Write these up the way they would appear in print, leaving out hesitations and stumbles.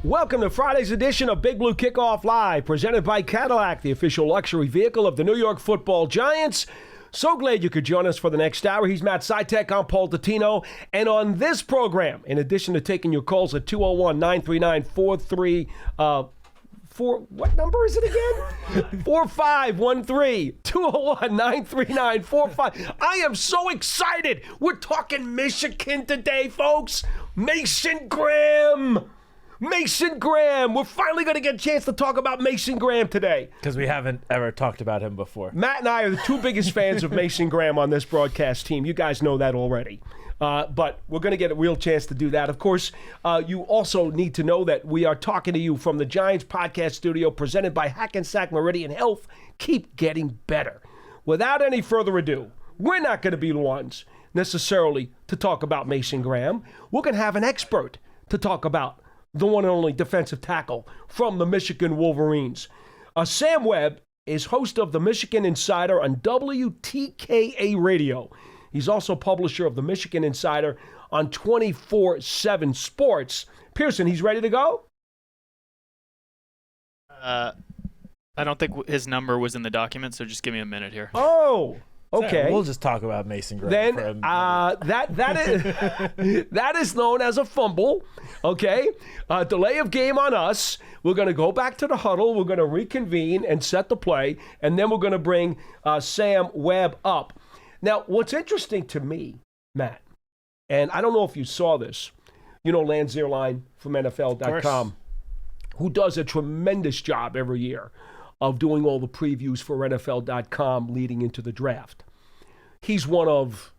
Welcome to Friday's edition of Big Blue Kickoff Live, presented by Cadillac, the official luxury vehicle of the New York Football Giants. So glad you could join us for the next hour. He's Matt Citak, I'm Paul Dottino. And on this program, in addition to taking your calls at 201-939-43... what number is it again? 4513 201-939-45. I am so excited. We're talking Michigan today, folks. Mason Graham. We're finally going to get a chance to talk about Mason Graham today. Because we haven't ever talked about him before. Matt and I are the two biggest fans of Mason Graham on this broadcast team. You guys know that already. But we're going to get a real chance to do that. Of course, you also need to know that we are talking to you from the Giants podcast studio presented by Hackensack Meridian Health. Keep getting better. Without any further ado, we're not going to be the ones necessarily to talk about Mason Graham. We're going to have an expert to talk about the one and only defensive tackle from the Michigan Wolverines. Sam Webb is host of the Michigan Insider on WTKA Radio. He's also publisher of the Michigan Insider on 24/7 Sports. Pearson, he's ready to go? I don't think his number was in the document, so just give me a minute here. Oh, okay. So we'll just talk about Mason Graham. Then for a minute. that is known as a fumble. Okay, delay of game on us. We're going to go back to the huddle. We're going to reconvene and set the play, and then we're going to bring Sam Webb up. Now, what's interesting to me, Matt, and I don't know if you saw this, you know Lance Zierlein from NFL.com, who does a tremendous job every year of doing all the previews for NFL.com leading into the draft. He's one of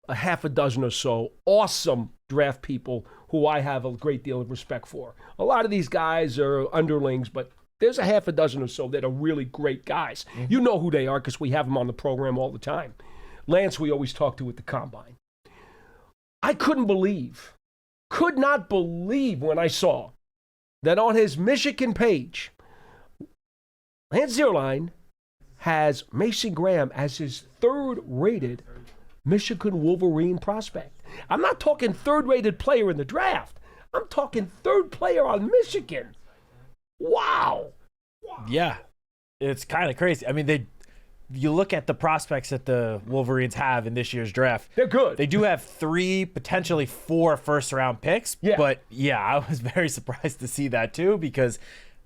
a half a dozen or so awesome draft people who I have a great deal of respect for. A lot of these guys are underlings, but there's a half a dozen or so that are really great guys. Mm-hmm. You know who they are because we have them on the program all the time. Lance, we always talk to at the Combine. I could not believe when I saw that on his Michigan page, Lance Zierlein has Mason Graham as his third-rated Michigan Wolverine prospect. I'm not talking third-rated player in the draft. I'm talking third player on Michigan. Wow. Yeah, it's kind of crazy. I mean, you look at the prospects that the Wolverines have in this year's draft. They're good. They do have 3, potentially 4 first-round picks. Yeah. But, yeah, I was very surprised to see that, too, because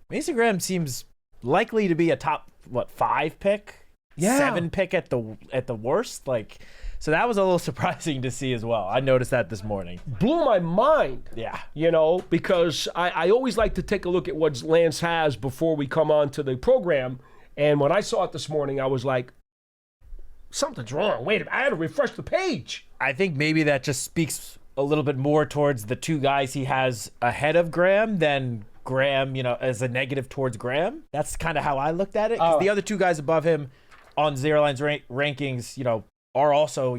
Mason Graham seems likely to be a top, 5 pick? Yeah. 7 pick at the worst? So that was a little surprising to see as well. I noticed that this morning. Blew my mind. Yeah. Because I always like to take a look at what Lance has before we come on to the program. And when I saw it this morning, I was like, something's wrong. Wait a minute. I had to refresh the page. I think maybe that just speaks a little bit more towards the 2 guys he has ahead of Graham than Graham, as a negative towards Graham. That's kind of how I looked at it. 'Cause the other 2 guys above him on Zierlein's rankings, are also,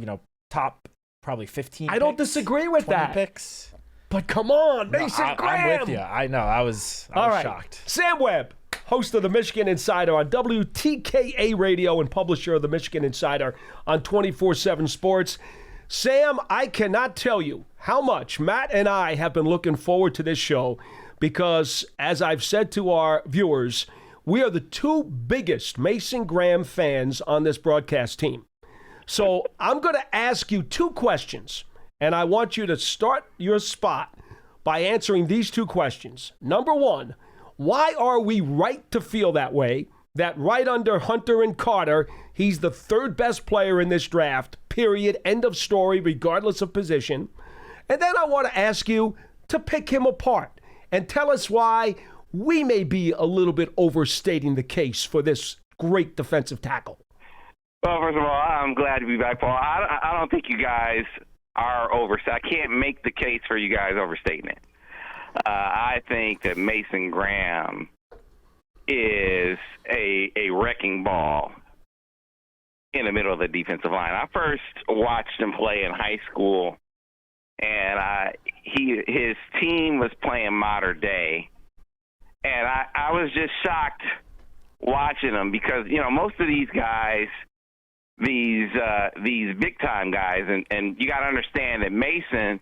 top probably 15 I don't disagree with that. Picks. But come on, Mason Graham. I'm with you. I know. I was shocked. Sam Webb, host of the Michigan Insider on WTKA Radio and publisher of the Michigan Insider on 24/7 Sports. Sam, I cannot tell you how much Matt and I have been looking forward to this show because, as I've said to our viewers, we are the 2 biggest Mason Graham fans on this broadcast team. So I'm going to ask you 2 questions, and I want you to start your spot by answering these 2 questions. Number 1, why are we right to feel that way, that right under Hunter and Carter, he's the 3rd best player in this draft, period, end of story, regardless of position? And then I want to ask you to pick him apart and tell us why we may be a little bit overstating the case for this great defensive tackle. Well, first of all, I'm glad to be back, Paul. I don't think you guys are overstating. I can't make the case for you guys overstating it. I think that Mason Graham is a wrecking ball in the middle of the defensive line. I first watched him play in high school, and his team was playing Modern Day, and I was just shocked watching him because most of these guys, these big time guys, and you got to understand that Mason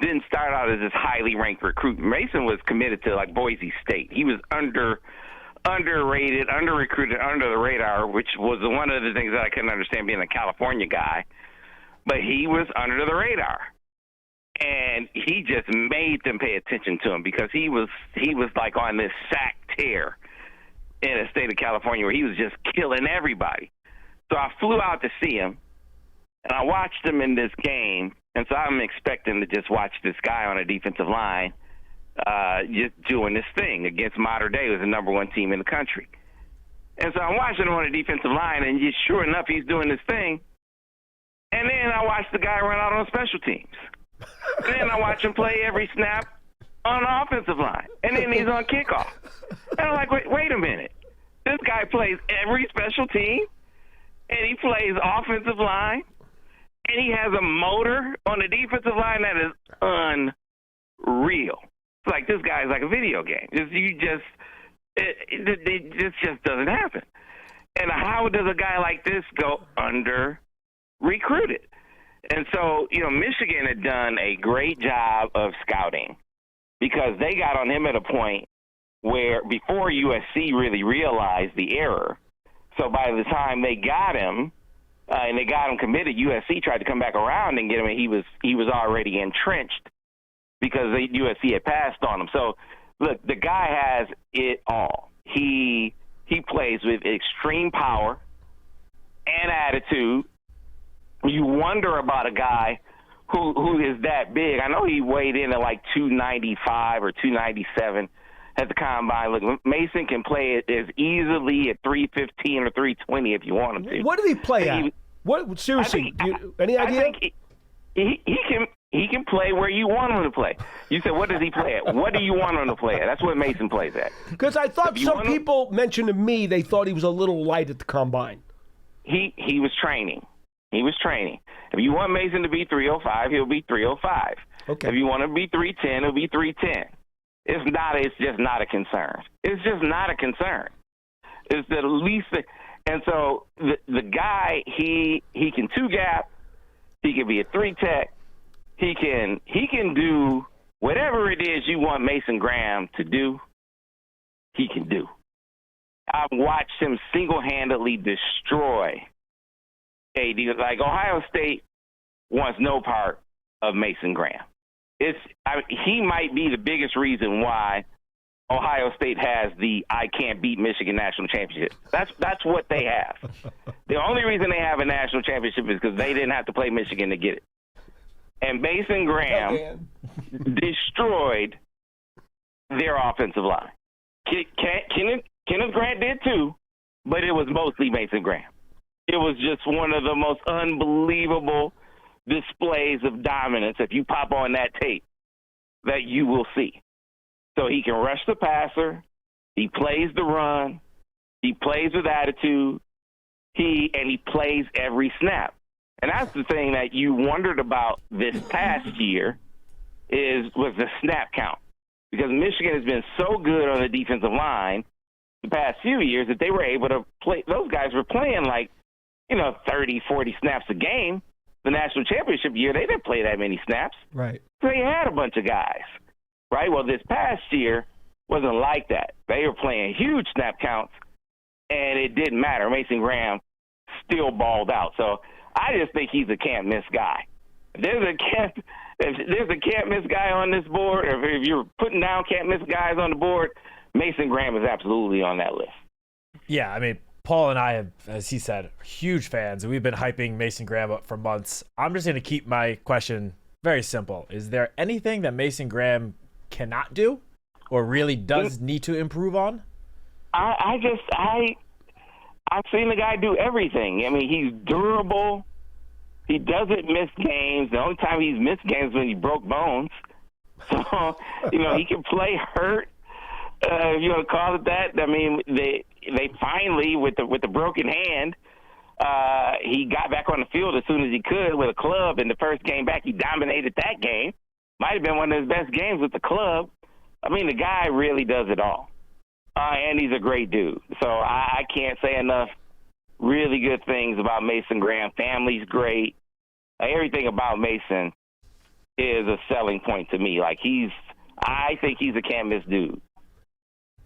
didn't start out as this highly ranked recruit. Mason was committed to like Boise State. He was underrated, under-recruited, under the radar, which was one of the things that I couldn't understand being a California guy. But he was under the radar. And he just made them pay attention to him because he was like on this sack tear in the state of California where he was just killing everybody. So I flew out to see him, and I watched him in this game. And so I'm expecting to just watch this guy on a defensive line just doing this thing against Mater Dei, who's the number one team in the country. And so I'm watching him on a defensive line, and just sure enough, he's doing this thing. And then I watch the guy run out on special teams. And then I watch him play every snap on the offensive line. And then he's on kickoff. And I'm like, wait a minute. This guy plays every special team, and he plays offensive line, and he has a motor on the defensive line that is unreal. It's like this guy is like a video game. It just doesn't happen. And how does a guy like this go under-recruited? And so, Michigan had done a great job of scouting because they got on him at a point where before USC really realized the error. So by the time they got him and they got him committed, USC tried to come back around and get him, and he was already entrenched because USC had passed on him. So, look, the guy has it all. He plays with extreme power and attitude. You wonder about a guy who is that big. I know he weighed in at like 295 or 297 at the combine. Look, Mason can play it as easily at 315 or 320 if you want him to. What did he play at? Seriously, any idea? I think he can play where you want him to play. You said, what does he play at? What do you want him to play at? That's what Mason plays at. Because I thought some people mentioned to me they thought he was a little light at the combine. He was training. He was training. If you want Mason to be 305, he'll be 305. Okay. If you want him to be 310, he'll be 310. It's just not a concern. It's just not a concern. It's the least thing. And so the guy, he can two-gap. He can be a three-tech. He can do whatever it is you want Mason Graham to do, he can do. I've watched him single-handedly destroy AD. Like, Ohio State wants no part of Mason Graham. He might be the biggest reason why Ohio State has the I can't beat Michigan national championship. That's what they have. The only reason they have a national championship is because they didn't have to play Michigan to get it. And Mason Graham destroyed their offensive line. Kenneth Grant did too, but it was mostly Mason Graham. It was just one of the most unbelievable displays of dominance, if you pop on that tape, that you will see. So he can rush the passer. He plays the run. He plays with attitude. He plays every snap. And that's the thing that you wondered about this past year was the snap count. Because Michigan has been so good on the defensive line the past few years that they were able to play. Those guys were playing 30, 40 snaps a game. The national championship year, they didn't play that many snaps. Right. So they had a bunch of guys. Right? Well, this past year wasn't like that. They were playing huge snap counts, and it didn't matter. Mason Graham still balled out. So I just think he's a can't-miss guy. If there's a can't-miss guy on this board, or if you're putting down can't-miss guys on the board, Mason Graham is absolutely on that list. Yeah, I mean, Paul and I have, as he said, huge fans, and we've been hyping Mason Graham up for months. I'm just going to keep my question very simple. Is there anything that Mason Graham cannot do or really does need to improve on? I've seen the guy do everything. I mean, he's durable. He doesn't miss games. The only time he's missed games is when he broke bones. So, he can play hurt, if you want to call it that. I mean, they finally, with the broken hand, he got back on the field as soon as he could with a club. And the first game back, he dominated that game. Might have been one of his best games with the club. I mean, the guy really does it all. And he's a great dude. So I can't say enough really good things about Mason Graham. Family's great. Everything about Mason is a selling point to me. Like I think he's a can't miss dude.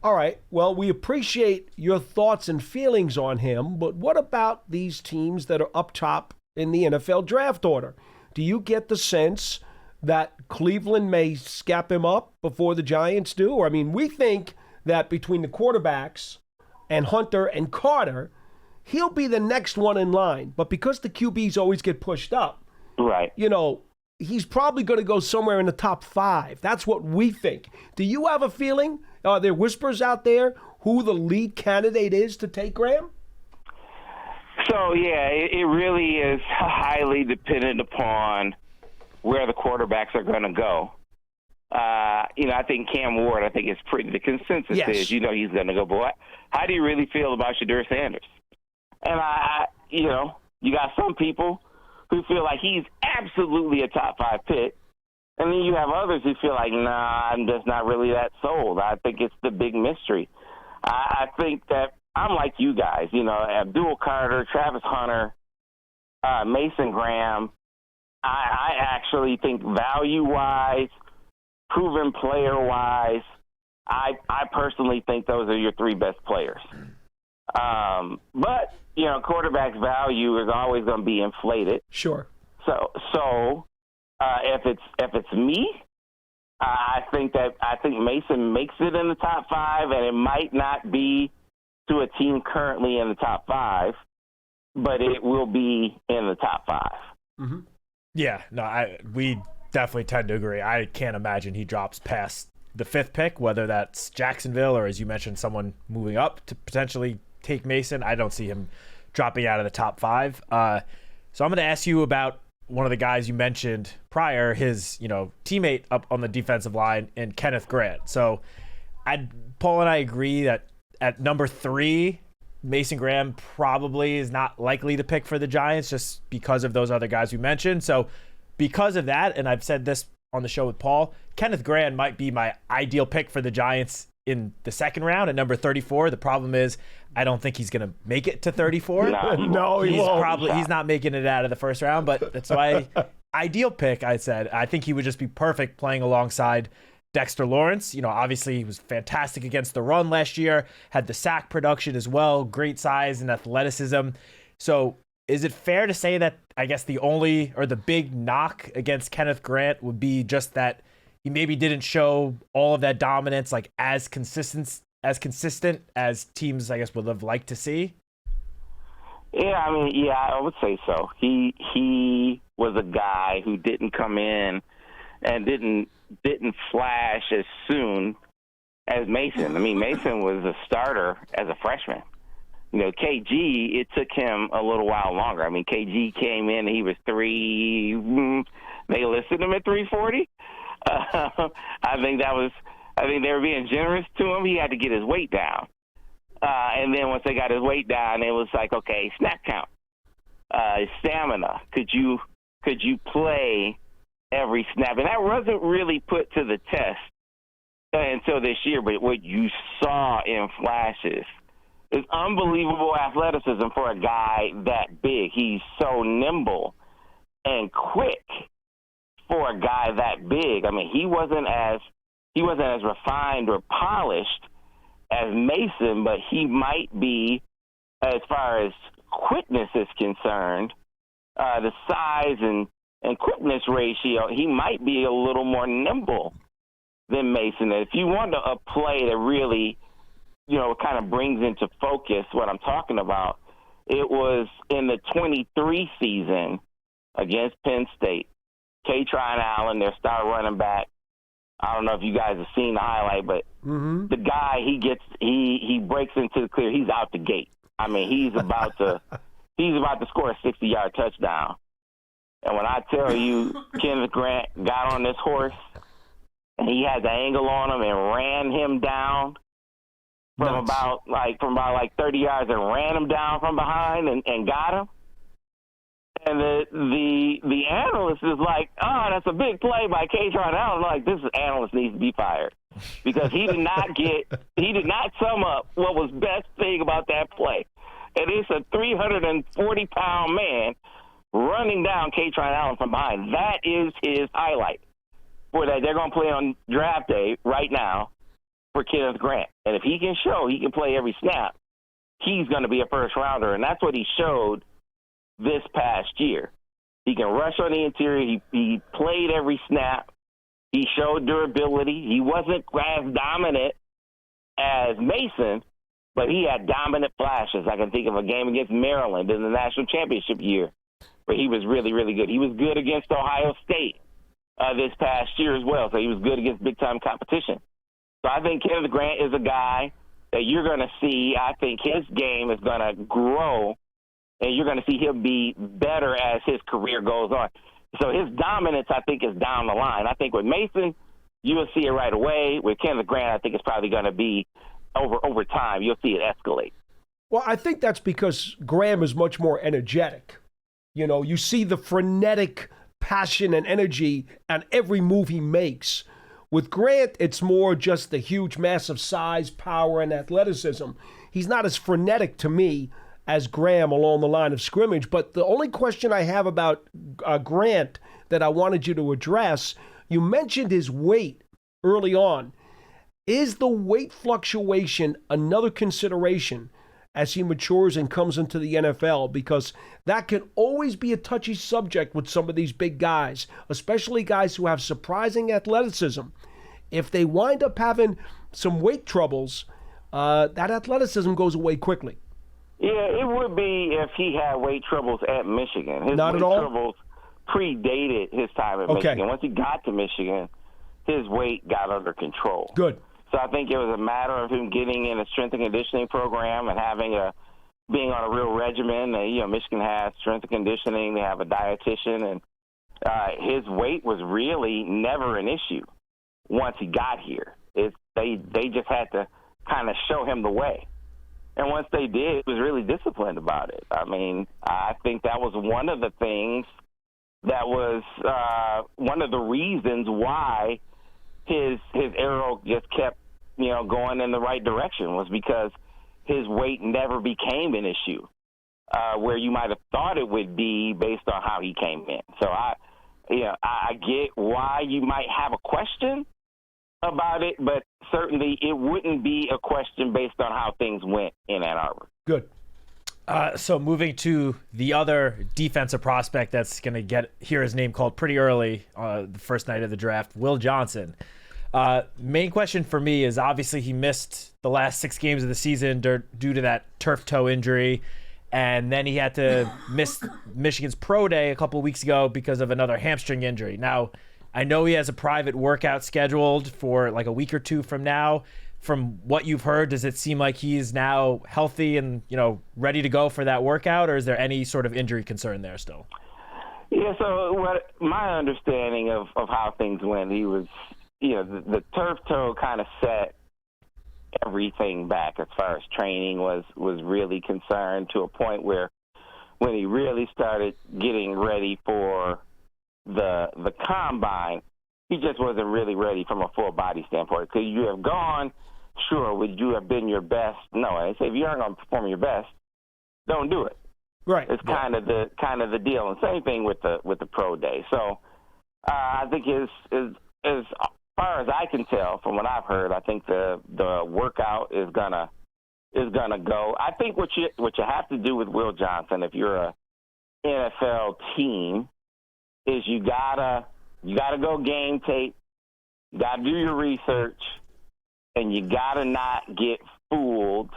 All right. Well, we appreciate your thoughts and feelings on him, but what about these teams that are up top in the NFL draft order? Do you get the sense that Cleveland may scap him up before the Giants do? Or, I mean, we think that between the quarterbacks and Hunter and Carter, he'll be the next one in line. But because the QBs always get pushed up, right? He's probably going to go somewhere in the top 5. That's what we think. Do you have a feeling? Are there whispers out there who the lead candidate is to take Graham? So, yeah, it really is highly dependent upon where the quarterbacks are going to go. I think Cam Ward, the consensus is, he's going to go. But how do you really feel about Shadur Sanders? And, you got some people who feel like he's absolutely a top 5 pick. And then you have others who feel like, nah, I'm just not really that sold. I think it's the big mystery. I think that I'm like you guys, Abdul Carter, Travis Hunter, Mason Graham. I actually think value-wise, proven player-wise, I personally think those are your 3 best players. But, quarterback's value is always going to be inflated. Sure. So if it's me, I think Mason makes it in the top 5, and it might not be to a team currently in the top 5, but it will be in the top 5. Mm-hmm. Yeah, no, we definitely tend to agree. I can't imagine he drops past the 5th pick, whether that's Jacksonville or, as you mentioned, someone moving up to potentially take Mason. I don't see him dropping out of the top 5. So I'm going to ask you about one of the guys you mentioned prior, his teammate up on the defensive line, and Kenneth Grant. So Paul and I agree that at number 3, Mason Graham probably is not likely to pick for the Giants just because of those other guys we mentioned. So because of that, and I've said this on the show with Paul, Kenneth Grant might be my ideal pick for the Giants in the 2nd round at number 34. The problem is I don't think he's going to make it to 34. No, he won't. He's not making it out of the 1st round, but that's why ideal pick, I said. I think he would just be perfect playing alongside Dexter Lawrence. Obviously he was fantastic against the run last year, had the sack production as well, great size and athleticism. So is it fair to say that I guess the big knock against Kenneth Grant would be just that he maybe didn't show all of that dominance like as consistent as teams I guess would have liked to see? Yeah, I would say so. He was a guy who didn't come in and didn't flash as soon as Mason. Mason was a starter as a freshman. KG, it took him a little while longer. KG came in and he was they listed him at 340. I think they were being generous to him. He had to get his weight down. And then once they got his weight down, it was like, okay, snap count, stamina. Could you play every snap? And that wasn't really put to the test until this year. But what you saw in flashes is unbelievable athleticism for a guy that big. He's so nimble and quick for a guy that big. He wasn't as refined or polished as Mason, but he might be, as far as quickness is concerned, the size and quickness ratio, he might be a little more nimble than Mason. If you want a play that really, kind of brings into focus what I'm talking about, it was in the 23 season against Penn State. K-Tron Allen, their star running back. I don't know if you guys have seen the highlight, but the guy, he breaks into the clear. He's out the gate. He's about to score a 60-yard touchdown. And when I tell you Kenneth Grant got on this horse and he had the angle on him and ran him down from about 30 yards and ran him down from behind and got him. And the analyst is like, oh, that's a big play by K-Tron Allen. Like, this analyst needs to be fired because he did not sum up what was best thing about that play. And it's a 340-pound man running down Katron Allen from behind. That is his highlight. For that, they're going to play on draft day right now for Kenneth Grant. And if he can show he can play every snap, he's going to be a first-rounder, and that's what he showed this past year. He can rush on the interior. He played every snap. He showed durability. He wasn't as dominant as Mason, but he had dominant flashes. I can think of a game against Maryland in the national championship year where he was really, really good. He was good against Ohio State this past year as well, so he was good against big-time competition. So I think Kenneth Grant is a guy that you're going to see. I think his game is going to grow, and you're going to see him be better as his career goes on. So his dominance, I think, is down the line. I think with Mason, you'll see it right away. With Kenneth Grant, I think it's probably going to be over time. You'll see it escalate. Well, I think that's because Graham is much more energetic. You know, you see the frenetic passion and energy on every move he makes. With Grant, it's more just the huge, massive size, power, and athleticism. He's not as frenetic to me as Graham along the line of scrimmage. But the only question I have about Grant that I wanted you to address, you mentioned his weight early on. Is the weight fluctuation another consideration as he matures and comes into the NFL? Because that can always be a touchy subject with some of these big guys, especially guys who have surprising athleticism. If they wind up having some weight troubles, that athleticism goes away quickly. Yeah, it would be if he had weight troubles at Michigan. His Not weight at all? troubles predated his time at Okay. Michigan. Once he got to Michigan, his weight got under control. Good. So I think it was a matter of him getting in a strength and conditioning program and being on a real regimen. Michigan has strength and conditioning. They have a dietitian, and his weight was really never an issue once he got here. They just had to kind of show him the way. And once they did, he was really disciplined about it. I mean, I think that was one of the things that was one of the reasons why his arrow just kept, going in the right direction, was because his weight never became an issue where you might have thought it would be based on how he came in. So I get why you might have a question about it, but certainly it wouldn't be a question based on how things went in Ann Arbor. Good. So moving to the other defensive prospect that's going to hear his name called pretty early, the first night of the draft, Will Johnson. Main question for me is, obviously he missed the last 6 games of the season due to that turf toe injury, and then he had to miss Michigan's pro day a couple of weeks ago because of another hamstring injury. Now, I know he has a private workout scheduled for like a week or two from now. From what you've heard, does it seem like he's now healthy and, ready to go for that workout, or is there any sort of injury concern there still? Yeah, so my understanding of how things went, he was, the turf toe kind of set everything back as far as training was really concerned, to a point where when he really started getting ready for the combine, he just wasn't really ready from a full body standpoint. Could you have gone? Sure. Would you have been your best? No. I say if you aren't going to perform your best, don't do it. Right. It's kind of the deal. And same thing with the pro day. So I think as far as I can tell from what I've heard, I think the workout is gonna go. I think what you have to do with Will Johnson, if you're a NFL team, is you gotta go game tape, you gotta do your research, and you gotta not get fooled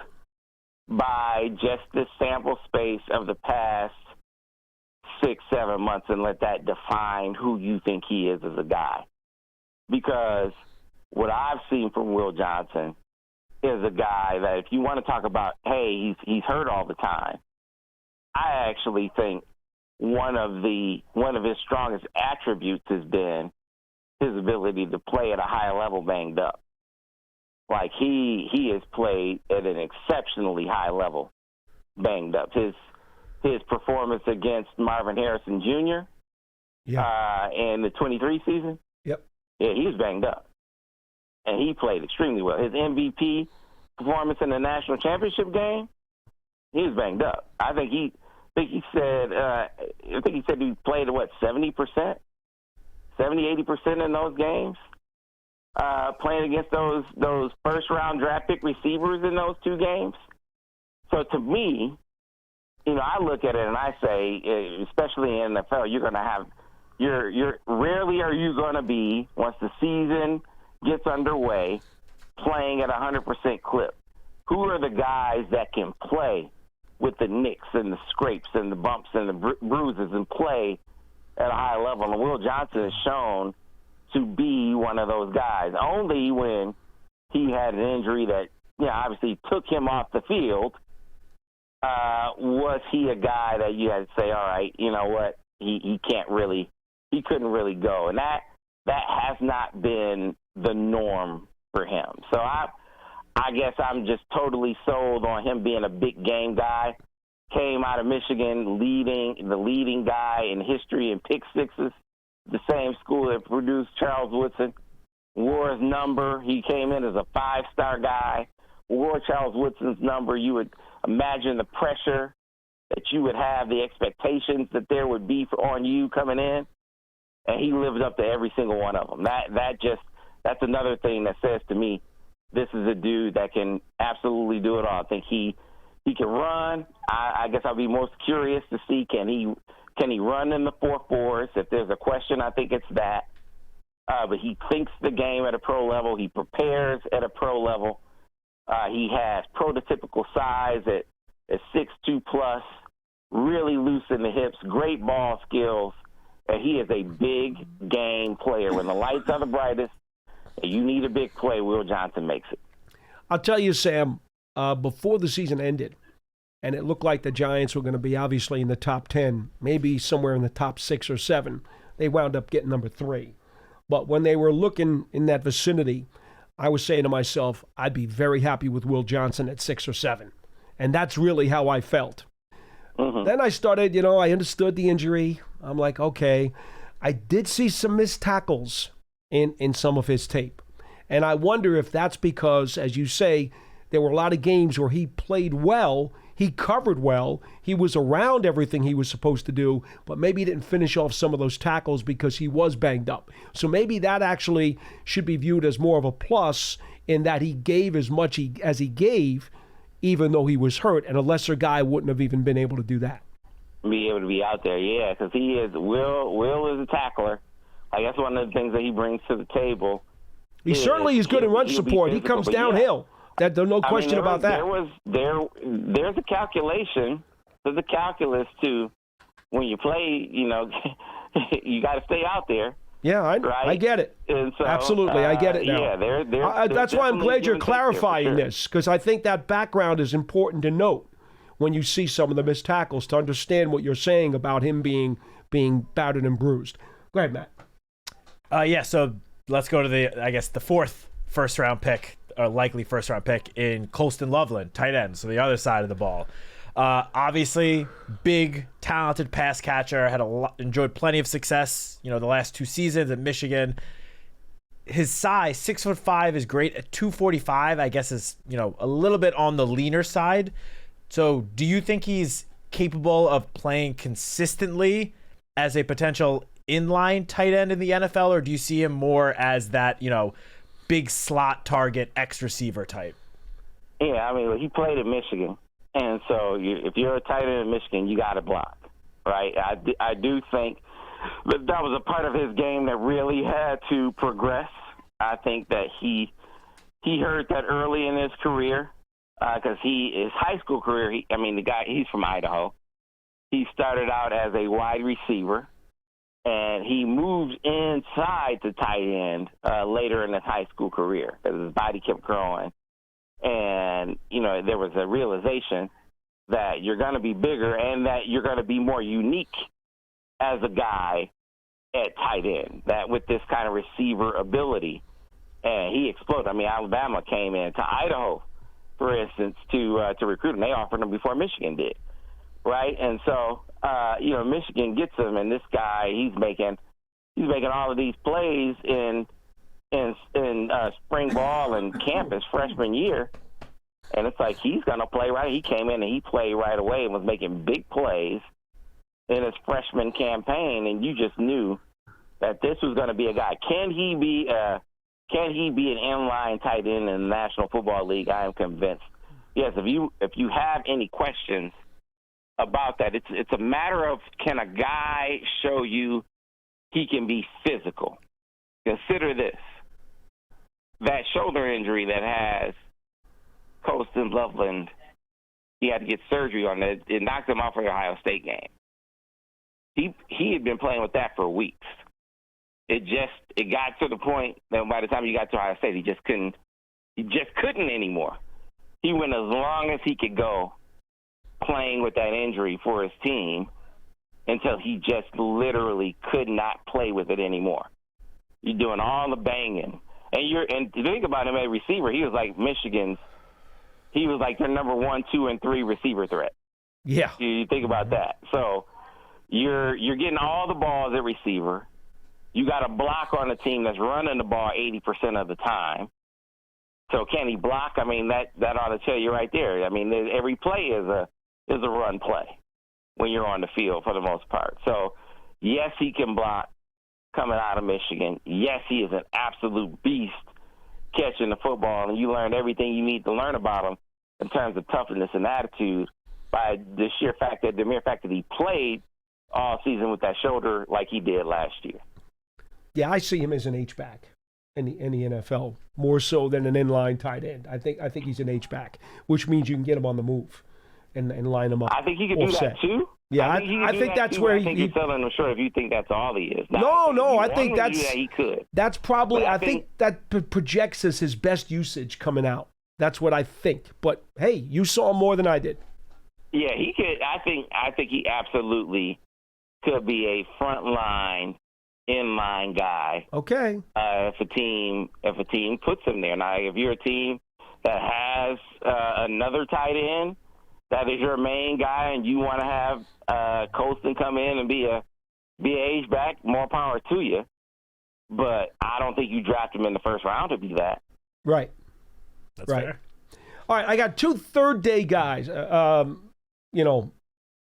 by just the sample space of the past 6-7 months and let that define who you think he is as a guy. Because what I've seen from Will Johnson is a guy that, if you want to talk about, hey, he's hurt all the time, I actually think one of his strongest attributes has been his ability to play at a high level banged up. Like he has played at an exceptionally high level banged up. His performance against Marvin Harrison Jr. In the 23 season, Yep. Yeah, he was banged up, and he played extremely well. His MVP performance in the national championship game, he was banged up. I think think he said he played 70%, 80% in those games, playing against those first-round draft pick receivers in those 2 games. So to me, I look at it and I say, especially in the NFL, you're going to have rarely are you going to be, once the season gets underway, playing at 100% clip. Who are the guys that can play with the nicks and the scrapes and the bumps and the bruises and play at a high level? And Will Johnson has shown to be one of those guys. Only when he had an injury that, obviously took him off the field, was he a guy that you had to say, all right, you know what, he couldn't really go. And that has not been the norm for him. So I guess I'm just totally sold on him being a big game guy. Came out of Michigan the leading guy in history in pick sixes, the same school that produced Charles Woodson. Wore his number. He came in as a 5-star guy. Wore Charles Woodson's number. You would imagine the pressure that you would have, the expectations that there would be on you coming in, and he lived up to every single one of them. That's another thing that says to me, this is a dude that can absolutely do it all. I think he can run. I guess I'll be most curious to see, can he run in the 4.4s? If there's a question, I think it's that. But he thinks the game at a pro level. He prepares at a pro level. He has prototypical size at 6'2 plus, really loose in the hips, great ball skills. And he is a big game player. When the lights are the brightest and you need a big play, Will Johnson makes it. I'll tell you, Sam, before the season ended, and it looked like the Giants were going to be obviously in the top 10, maybe somewhere in the top 6 or 7, they wound up getting number 3. But when they were looking in that vicinity, I was saying to myself, I'd be very happy with Will Johnson at 6 or 7. And that's really how I felt. Mm-hmm. Then I started, I understood the injury. I'm like, okay. I did see some missed tackles in some of his tape. And I wonder if that's because, as you say, there were a lot of games where he played well, he covered well, he was around everything he was supposed to do, but maybe he didn't finish off some of those tackles because he was banged up. So maybe that actually should be viewed as more of a plus in that he gave as much as he gave, even though he was hurt, and a lesser guy wouldn't have even been able to do that. Be able to be out there, yeah, because Will is a tackler. I guess one of the things that he brings to the table. He certainly is good in run support. He comes downhill. There's no question about that. There's a calculation. There's a calculus to when you play. You got to stay out there. Yeah, I get it. And so, absolutely, I get it now. Yeah, that's why I'm glad you're clarifying this, because I think that background is important to note when you see some of the missed tackles to understand what you're saying about him being battered and bruised. Go ahead, Matt. So let's go to the fourth first-round pick, likely first-round pick in Colston Loveland, tight end, so the other side of the ball. Obviously, big, talented pass catcher. Enjoyed plenty of success, the last 2 seasons at Michigan. His size, 6'5", is great. At 245, I guess is a little bit on the leaner side. So, do you think he's capable of playing consistently as a potential inline tight end in the NFL, or do you see him more as that big slot target X receiver type? Yeah, he played at Michigan. And so if you're a tight end in Michigan, you got to block, right? I do think that was a part of his game that really had to progress. I think that he heard that early in his career because his high school career, he's from Idaho. He started out as a wide receiver, and he moved inside to tight end later in his high school career because his body kept growing. And, there was a realization that you're going to be bigger and that you're going to be more unique as a guy at tight end, that with this kind of receiver ability. And he exploded. Alabama came into Idaho, for instance, to recruit him. They offered him before Michigan did, right? And so, Michigan gets him, and this guy, he's making all of these plays in spring ball and camp his freshman year, And it's like he's going to play right. He came in and he played right away and was making big plays in his freshman campaign, and you just knew that this was going to be a guy. Can he be an inline tight end in the National Football League? I am convinced. Yes, if you have any questions about that, it's a matter of, can a guy show you he can be physical? Consider this. That shoulder injury that has Colston Loveland, he had to get surgery on it. It knocked him off for the Ohio State game. He had been playing with that for weeks. It got to the point that by the time he got to Ohio State, he just couldn't anymore. He went as long as he could go playing with that injury for his team until he just literally could not play with it anymore. You're doing all the banging. And to think about him as a receiver, he was like their number 1, 2, and 3 receiver threat. Yeah. You think about that. So you're getting all the balls at receiver. You got a block on a team that's running the ball 80% of the time. So can he block? I mean, that ought to tell you right there. I mean, every play is a run play when you're on the field for the most part. So, yes, he can block coming out of Michigan. Yes, he is an absolute beast catching the football, and you learned everything you need to learn about him in terms of toughness and attitude by the mere fact that he played all season with that shoulder like he did last year. Yeah, I see him as an H-back in the NFL, more so than an inline tight end. I think he's an H-back, which means you can get him on the move and line him up. I think he could do that too. Yeah, I think that's where I think you're selling him short if you think that's all he is. I think that's he could. That's probably I think that projects as his best usage coming out. That's what I think. But hey, you saw more than I did. Yeah, he could. I think he absolutely could be a frontline, inline guy. Okay. If a team puts him there. Now, if you're a team that has another tight end that is your main guy, and you want to have Colston come in and be a H-back, more power to you. But I don't think you draft him in the first round to be that. Right. That's right. fair. All right, I got 2 third-day guys.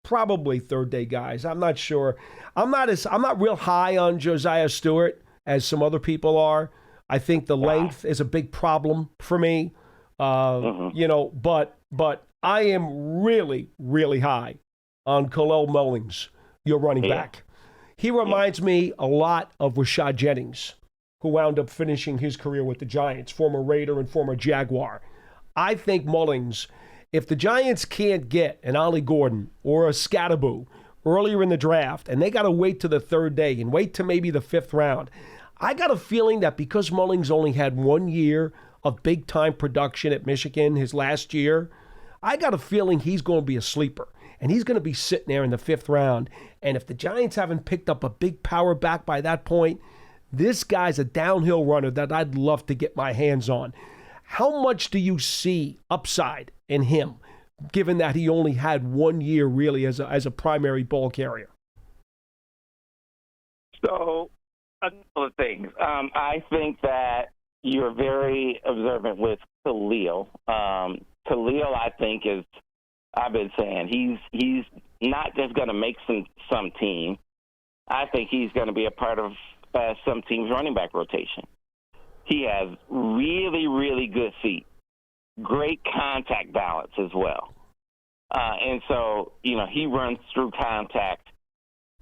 Probably third-day guys. I'm not sure. I'm not real high on Josiah Stewart as some other people are. I think the length is a big problem for me. But I am really, really high on Khalil Mullings, your running back. He reminds me a lot of Rashad Jennings, who wound up finishing his career with the Giants, former Raider and former Jaguar. I think Mullings, if the Giants can't get an Ollie Gordon or a Scatterboo earlier in the draft, and they got to wait to the 3rd day and wait to maybe the 5th round, I got a feeling that because Mullings only had 1 year of big-time production at Michigan his last year, I got a feeling he's going to be a sleeper, and he's going to be sitting there in the 5th round. And if the Giants haven't picked up a big power back by that point, this guy's a downhill runner that I'd love to get my hands on. How much do you see upside in him, given that he only had 1 year really as a primary ball carrier? So, a couple of things. I think that you're very observant with Khalil. Khalil, I think, is, I've been saying, he's not just going to make some team. I think he's going to be a part of some team's running back rotation. He has really, really good feet, great contact balance as well. And so, he runs through contact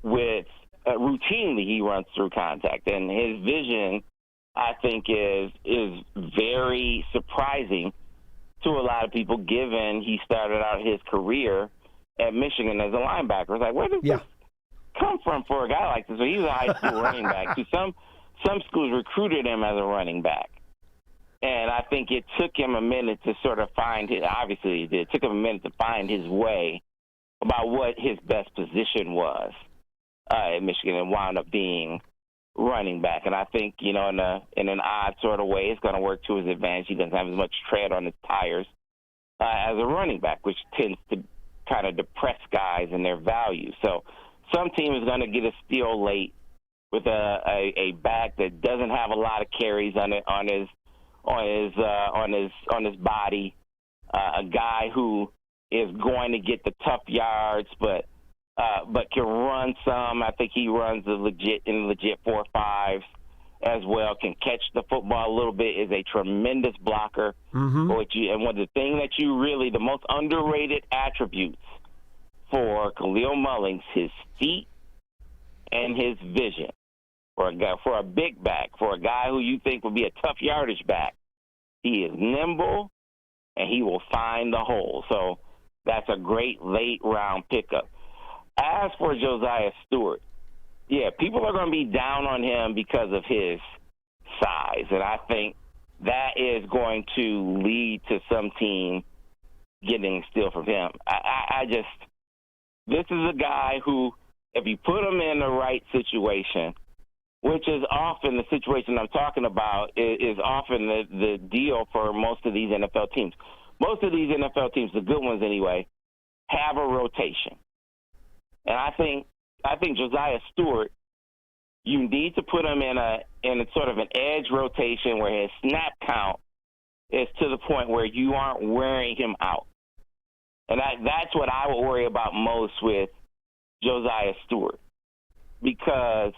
routinely he runs through contact. And his vision, I think, is very surprising to a lot of people, given he started out his career at Michigan as a linebacker. It's like, where does this come from for a guy like this? So he's a high school running back. So some schools recruited him as a running back. And I think it took him a minute to sort of find it. Obviously, it did. It took him a minute to find his way about what his best position was at Michigan, and wound up being running back. And I think, in an odd sort of way, it's going to work to his advantage. He doesn't have as much tread on his tires as a running back, which tends to kind of depress guys in their value. So some team is going to get a steal late with a back that doesn't have a lot of carries on his body, a guy who is going to get the tough yards, but can run some. I think he runs the legit 4.5s as well. Can catch the football a little bit. Is a tremendous blocker. And one of the things that the most underrated attributes for Khalil Mullings, his feet and his vision. For a big back, for a guy who you think would be a tough yardage back, he is nimble and he will find the hole. So that's a great late round pickup. As for Josiah Stewart, people are going to be down on him because of his size, and I think that is going to lead to some team getting a steal from him. This is a guy who, if you put him in the right situation, which is often the situation I'm talking about, is often the deal for most of these NFL teams. Most of these NFL teams, the good ones anyway, have a rotation. And I think Josiah Stewart, you need to put him in a sort of an edge rotation where his snap count is to the point where you aren't wearing him out. And that's what I would worry about most with Josiah Stewart, because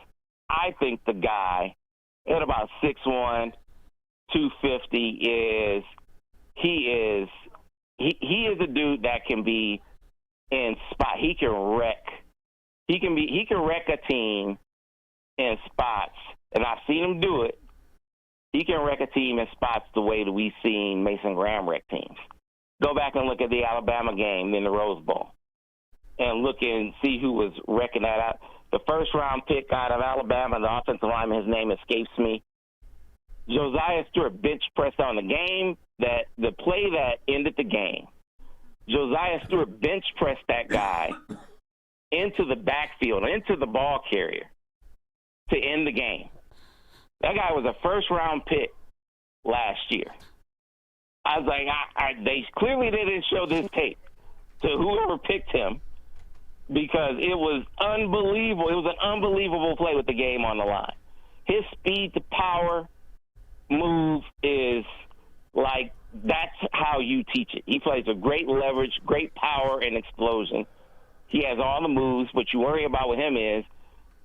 I think the guy at about 6'1", 250 he is a dude that can be in spot. He can wreck a team in spots, and I've seen him do it. He can wreck a team in spots the way that we've seen Mason Graham wreck teams. Go back and look at the Alabama game in the Rose Bowl and look and see who was wrecking that out. The first-round pick out of Alabama, the offensive lineman, his name escapes me. Josiah Stewart bench pressed on the play that ended the game. Josiah Stewart bench pressed that guy into the backfield, into the ball carrier to end the game. That guy was a first-round pick last year. I was like, they didn't show this tape to whoever picked him, because it was unbelievable. It was an unbelievable play with the game on the line. His speed to power move is like, that's how you teach it. He plays with great leverage, great power, and explosion. He has all the moves. What you worry about with him is,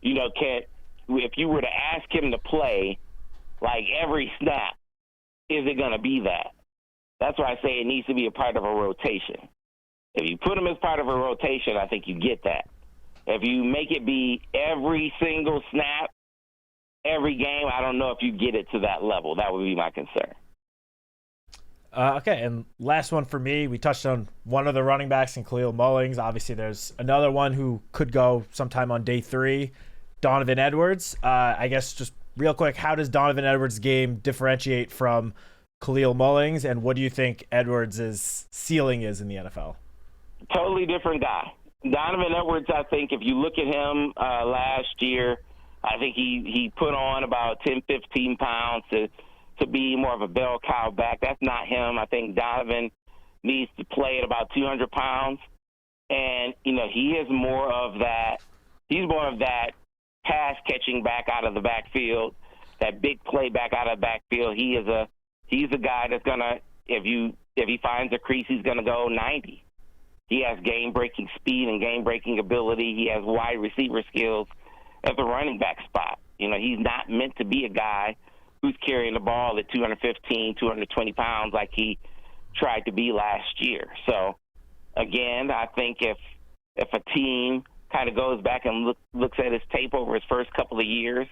if you were to ask him to play like every snap, is it going to be that? That's why I say it needs to be a part of a rotation. If you put him as part of a rotation, I think you get that. If you make it be every single snap, every game, I don't know if you get it to that level. That would be my concern. Okay, and last one for me. We touched on one of the running backs in Khalil Mullings. Obviously, there's another one who could go sometime on day 3, Donovan Edwards. I guess just real quick, how does Donovan Edwards' game differentiate from Khalil Mullings, and what do you think Edwards' ceiling is in the NFL? Totally different guy. Donovan Edwards, I think if you look at him last year, I think he put on about 10, 15 pounds to be more of a bell cow back. That's not him. I think Donovan needs to play at about 200 pounds. And, he is more of that. He's more of that pass catching back out of the backfield, that big play back out of the backfield. He's a guy that's going to, if he finds a crease, he's going to go 90. He has game-breaking speed and game-breaking ability. He has wide receiver skills at the running back spot. He's not meant to be a guy who's carrying the ball at 215, 220 pounds like he tried to be last year. So, again, I think if a team kind of goes back and looks at his tape over his first couple of years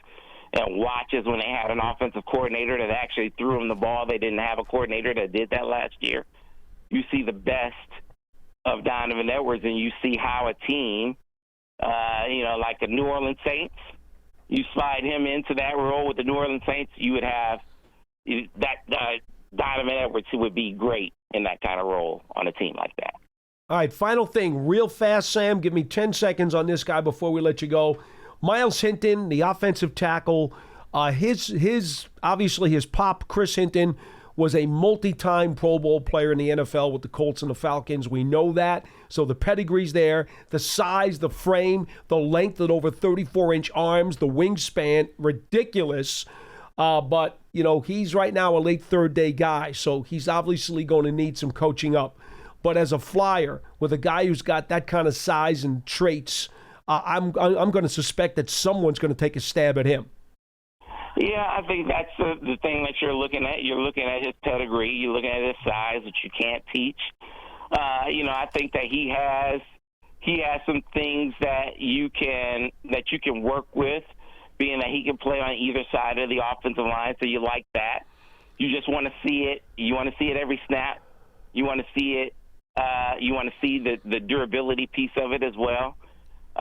and watches when they had an offensive coordinator that actually threw him the ball, they didn't have a coordinator that did that last year, you see the best of Donovan Edwards, and you see how a team, like the New Orleans Saints, you slide him into that role with the New Orleans Saints, you would have that Donovan Edwards, who would be great in that kind of role on a team like that. All right, final thing, real fast, Sam. Give me 10 seconds on this guy before we let you go. Miles Hinton, the offensive tackle, his pop, Chris Hinton, was a multi-time Pro Bowl player in the NFL with the Colts and the Falcons. We know that. So the pedigree's there, the size, the frame, the length of over 34-inch arms, the wingspan, ridiculous. But, he's right now a late third-day guy, so he's obviously going to need some coaching up. But as a flyer, with a guy who's got that kind of size and traits, I'm going to suspect that someone's going to take a stab at him. Yeah, I think that's the thing that you're looking at. You're looking at his pedigree. You're looking at his size, which you can't teach. I think that he has some things that you can work with, being that he can play on either side of the offensive line. So you like that. You just want to see it. You want to see it every snap. You want to see it. You want to see the durability piece of it as well.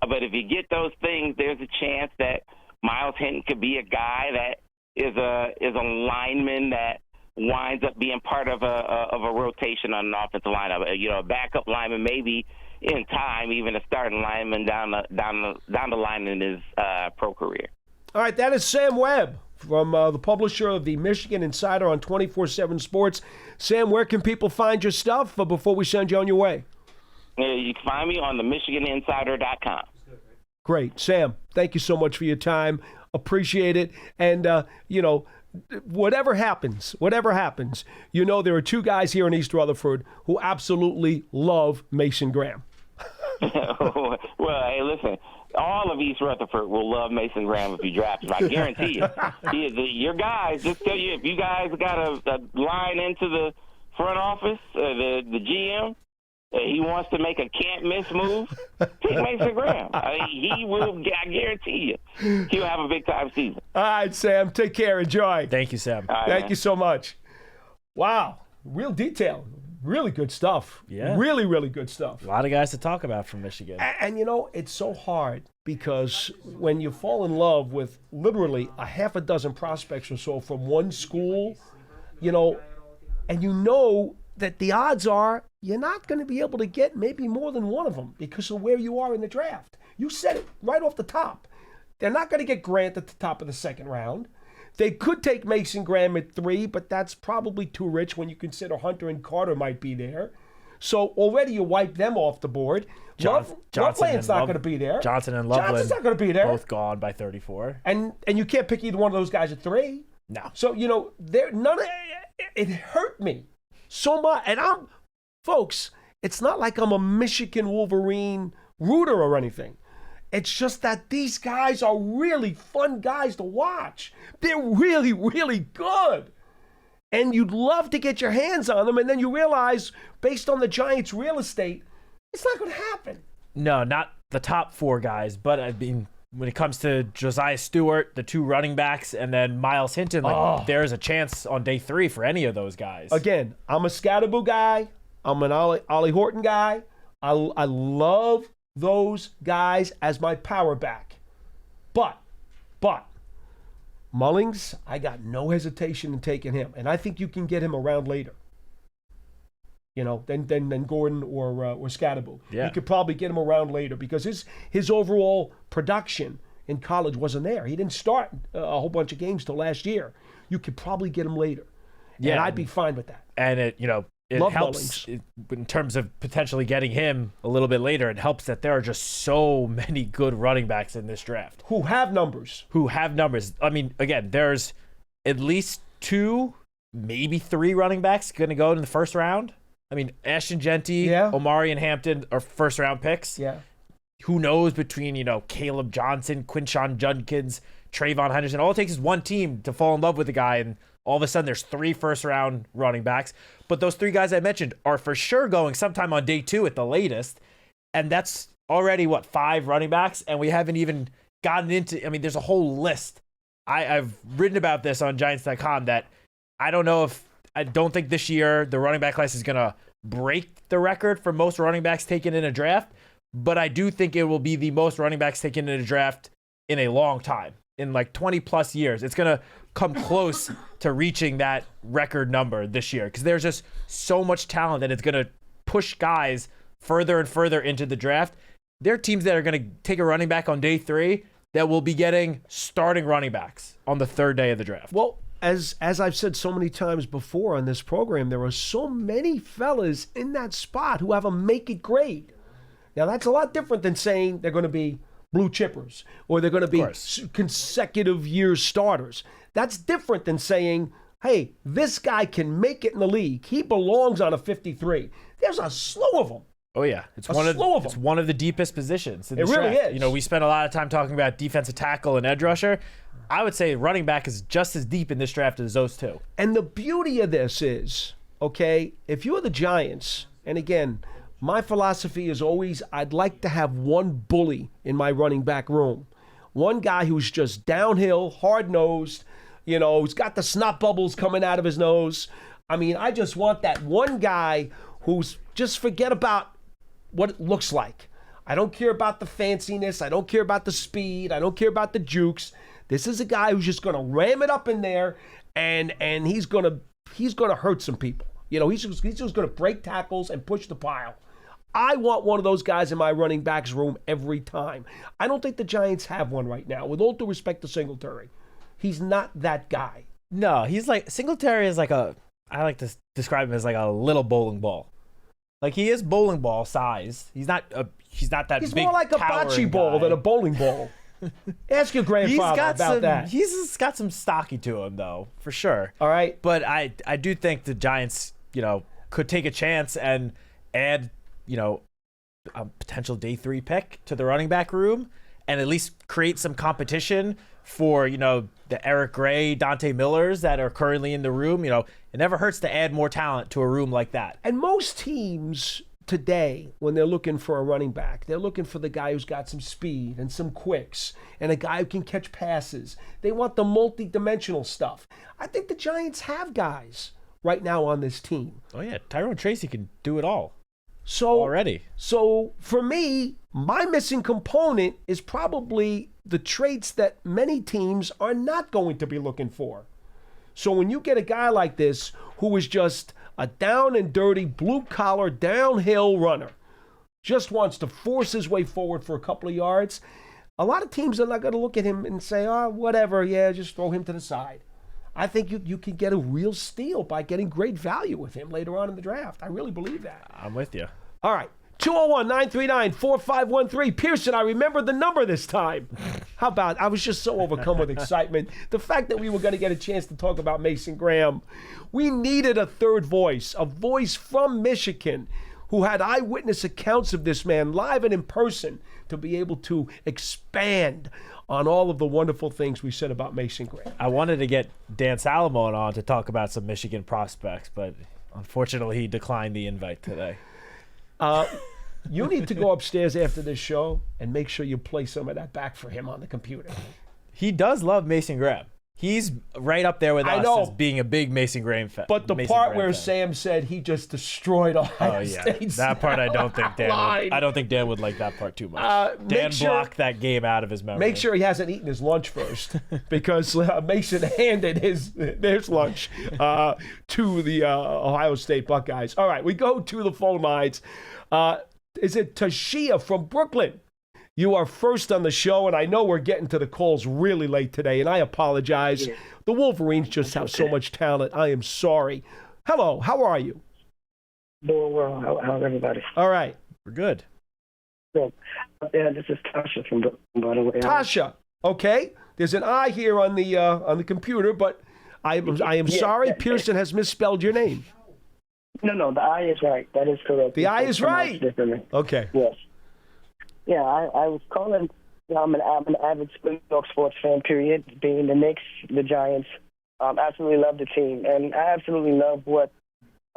But if you get those things, there's a chance that Miles Hinton could be a guy that is a lineman that winds up being part of a rotation on an offensive lineup. A backup lineman, maybe in time, even a starting lineman down the line in his pro career. All right, that is Sam Webb from the publisher of the Michigan Insider on 24/7 Sports. Sam, where can people find your stuff before we send you on your way? You can find me on the MichiganInsider.com. Great. Sam, thank you so much for your time. Appreciate it. And, whatever happens, there are two guys here in East Rutherford who absolutely love Mason Graham. Well, hey, listen, all of East Rutherford will love Mason Graham if he drafts him. I guarantee you. Your guys, just tell you, if you guys got a line into the front office, the GM, he wants to make a can't-miss move, take Mason Graham. He will, I guarantee you, he'll have a big-time season. All right, Sam, take care. Enjoy. Thank you, Sam. All right, Thank man. you so much. Wow. Real detail. Really good stuff. Yeah. Really, really good stuff. A lot of guys to talk about from Michigan. And it's so hard because when you fall in love with literally a half a dozen prospects or so from one school, and that the odds are you're not going to be able to get maybe more than one of them because of where you are in the draft. You said it right off the top. They're not going to get Grant at the top of the second round. They could take Mason Graham at 3, but that's probably too rich when you consider Hunter and Carter might be there. So already you wipe them off the board. Loveland's not going to be there. Johnson and Loveland Johnson's not going to be there. both gone by 34. And you can't pick either one of those guys at 3. No. So, it hurt me so much. And folks, it's not like I'm a Michigan Wolverine rooter or anything. It's just that these guys are really fun guys to watch. They're really, really good. And you'd love to get your hands on them, and then you realize, based on the Giants' real estate, it's not going to happen. No, not the top 4 guys, but I mean, when it comes to Josiah Stewart, the 2 running backs, and then Miles Hinton, there's a chance on day 3 for any of those guys. Again, I'm a Scatterboo guy. I'm an Ollie Horton guy. I love those guys as my power back. But Mullings, I got no hesitation in taking him. And I think you can get him around later. Than Gordon or Scatterboo. Yeah. You could probably get him around later because his overall production in college wasn't there. He didn't start a whole bunch of games till last year. You could probably get him later. Yeah, and I'd be fine with that. And it Love helps in terms of potentially getting him a little bit later. It helps that there are just so many good running backs in this draft. Who have numbers. I mean, again, there's at least 2, maybe 3 running backs going to go in the first round. I mean, Ashton Genty, Omari and Hampton are first-round picks. Yeah. Who knows between, Caleb Johnson, Quinshon Judkins, Trayvon Henderson. All it takes is one team to fall in love with a guy, and all of a sudden there's 3 first-round running backs. But those 3 guys I mentioned are for sure going sometime on day 2 at the latest. And that's already, 5 running backs? And we haven't even gotten into, there's a whole list. I've written about this on Giants.com that I don't think this year the running back class is going to break the record for most running backs taken in a draft, but I do think it will be the most running backs taken in a draft in a long time, in 20 plus years. It's going to come close to reaching that record number this year because there's just so much talent that it's going to push guys further and further into the draft. There are teams that are going to take a running back on day 3 that will be getting starting running backs on the 3rd day of the draft. Well, as I've said so many times before on this program, there are so many fellas in that spot who have a make it grade. Now, that's a lot different than saying they're going to be blue chippers or they're going to be course. consecutive year starters. That's different than saying, hey, this guy can make it in the league. He belongs on a 53. There's a slew of them. Oh yeah, it's slew of it's them. one of the deepest positions in It this really draft. is. You know, we spent a lot of time talking about defensive tackle and edge rusher. I would say running back is just as deep in this draft as those two. And the beauty of this is, okay, if you're the Giants, and again, my philosophy is always I'd like to have one bully in my running back room. One guy who's just downhill, hard-nosed, you know, who's got the snot bubbles coming out of his nose. I mean, I just want that one guy who's just forget about what it looks like. I don't care about the fanciness. I don't care about the speed. I don't care about the jukes. This is a guy who's just going to ram it up in there, and he's going to hurt some people. You know, he's just going to break tackles and push the pile. I want one of those guys in my running backs room every time. I don't think the Giants have one right now. With all due respect to Singletary, he's not that guy. No, he's like Singletary is like I like to describe him as like a little bowling ball. Like he is bowling ball size. He's not that He's big. more like a towering bocce ball guy. than a bowling ball. Ask your grandfather about that. He's got some stocky to him though, for sure. All right. But I do think the Giants, you know, could take a chance and add, you know, a potential day 3 pick to the running back room and at least create some competition for, you know, the Eric Gray, Dante Millers that are currently in the room. You know, it never hurts to add more talent to a room like that. And most teams today, when they're looking for a running back, they're looking for the guy who's got some speed and some quicks and a guy who can catch passes. They want the multi-dimensional stuff. I think the Giants have guys right now on this team. Oh yeah, Tyrone Tracy can do it all So already. So for me, my missing component is probably the traits that many teams are not going to be looking for. So when you get a guy like this who is just a down and dirty, blue-collar, downhill runner, just wants to force his way forward for a couple of yards, a lot of teams are not going to look at him and say, oh, whatever, yeah, just throw him to the side. I think you can get a real steal by getting great value with him later on in the draft. I really believe that. I'm with you. All right. 201-939-4513. Pearson, I remember the number this time. How about, I was just so overcome with excitement. The fact that we were going to get a chance to talk about Mason Graham. We needed a third voice, a voice from Michigan who had eyewitness accounts of this man live and in person to be able to expand on all of the wonderful things we said about Mason Graham. I wanted to get Dan Salamone on to talk about some Michigan prospects, but unfortunately he declined the invite today. You need to go upstairs after this show and make sure you play some of that back for him on the computer. He does love Mason Graham. He's right up there with us as being a big Mason Graham fan. But the part where Sam said he just destroyed Ohio State's that part I don't think Dan line. would, I don't think Dan would like that part too much. Dan blocked that game out of his memory. Make sure he hasn't eaten his lunch first, because Mason handed his lunch to the Ohio State Buckeyes. All right, we go to the phone lines. Is it Tashia from Brooklyn? You are first on the show, and I know we're getting to the calls really late today, and I apologize. Yeah. The Wolverines just have so much talent. I am sorry. Hello, how are you? Doing well. How's everybody? All right. We're good. Good. Yeah, this is Tasha from Brooklyn, by the way. Tasha, okay. There's an I here on the computer, but I am sorry. Pearson has misspelled your name. No, the I is right. That is correct. The I is right. Okay. Yes. Yeah, I was calling. I'm an avid Springfield sports fan. Period. Being the Knicks, the Giants, absolutely love the team, and I absolutely love what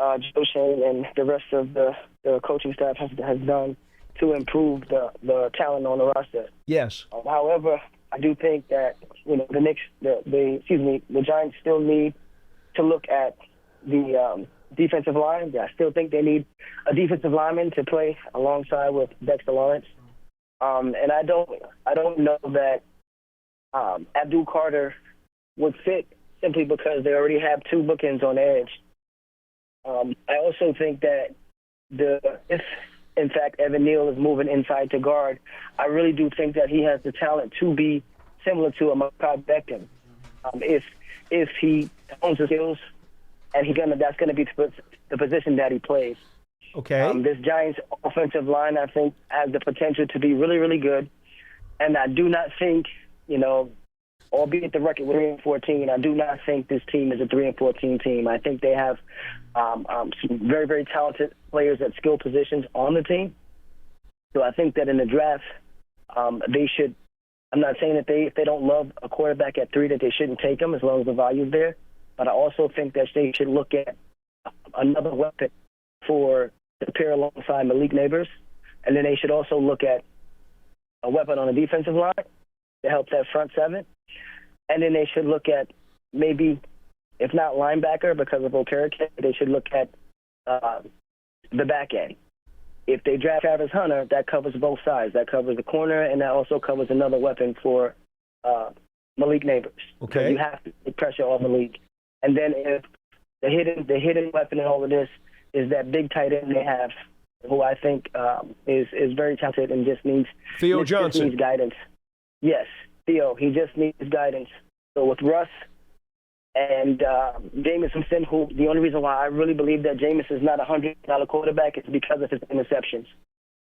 Joe Shane and the rest of the coaching staff has done to improve the talent on the roster. Yes. However, I do think that the Knicks, the Giants still need to look at the defensive line. I still think they need a defensive lineman to play alongside with Dexter Lawrence. And I don't know that Abdul Carter would fit simply because they already have two bookends on edge. I also think that if in fact Evan Neal is moving inside to guard, I really do think that he has the talent to be similar to a Mekhi Becton. If he owns the skills, and that's gonna be the position that he plays. Okay. This Giants offensive line, I think, has the potential to be really, really good. And I do not think, albeit the record was 3-14, I do not think this team is a 3-14 team. I think they have some very, very talented players at skill positions on the team. So I think that in the draft, they should. I'm not saying that if they don't love a quarterback at 3, that they shouldn't take him as long as the value is there. But I also think that they should look at another weapon to pair alongside Malik Neighbors. And then they should also look at a weapon on the defensive line to help that front seven. And then they should look at maybe, if not linebacker because of Okereke, they should look at the back end. If they draft Travis Hunter, that covers both sides. That covers the corner, and that also covers another weapon for Malik Neighbors. Okay. So you have to take pressure off Malik. And then if the hidden weapon in all of this is that big tight end they have, who I think is very talented and just needs Theo Johnson. Needs guidance. Yes, Theo. He just needs guidance. So with Russ and Jameis Winston, who the only reason why I really believe that Jameis is not a $100 quarterback is because of his interceptions.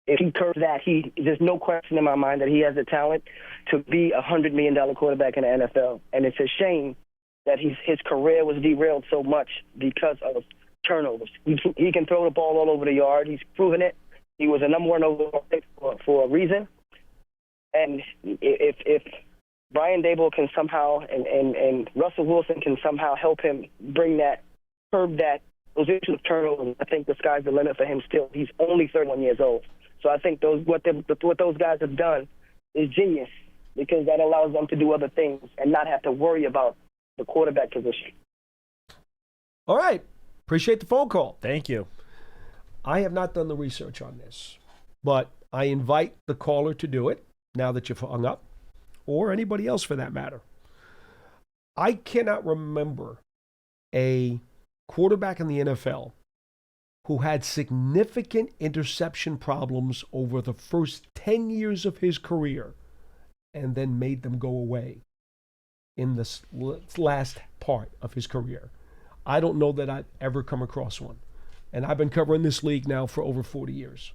If he curbs that, there's no question in my mind that he has the talent to be a $100 million quarterback in the NFL. And it's a shame that his career was derailed so much because of turnovers. He can throw the ball all over the yard. He's proven it. He was a number 1 overall pick for a reason. And if Brian Daboll can somehow and Russell Wilson can somehow help him curb those issues of turnovers, I think the sky's the limit for him still. He's only 31 years old. So I think what those guys have done is genius because that allows them to do other things and not have to worry about the quarterback position. All right. Appreciate the phone call. Thank you. I have not done the research on this, but I invite the caller to do it now that you've hung up, or anybody else for that matter. I cannot remember a quarterback in the NFL who had significant interception problems over the first 10 years of his career and then made them go away in this last part of his career. I don't know that I've ever come across one. And I've been covering this league now for over 40 years.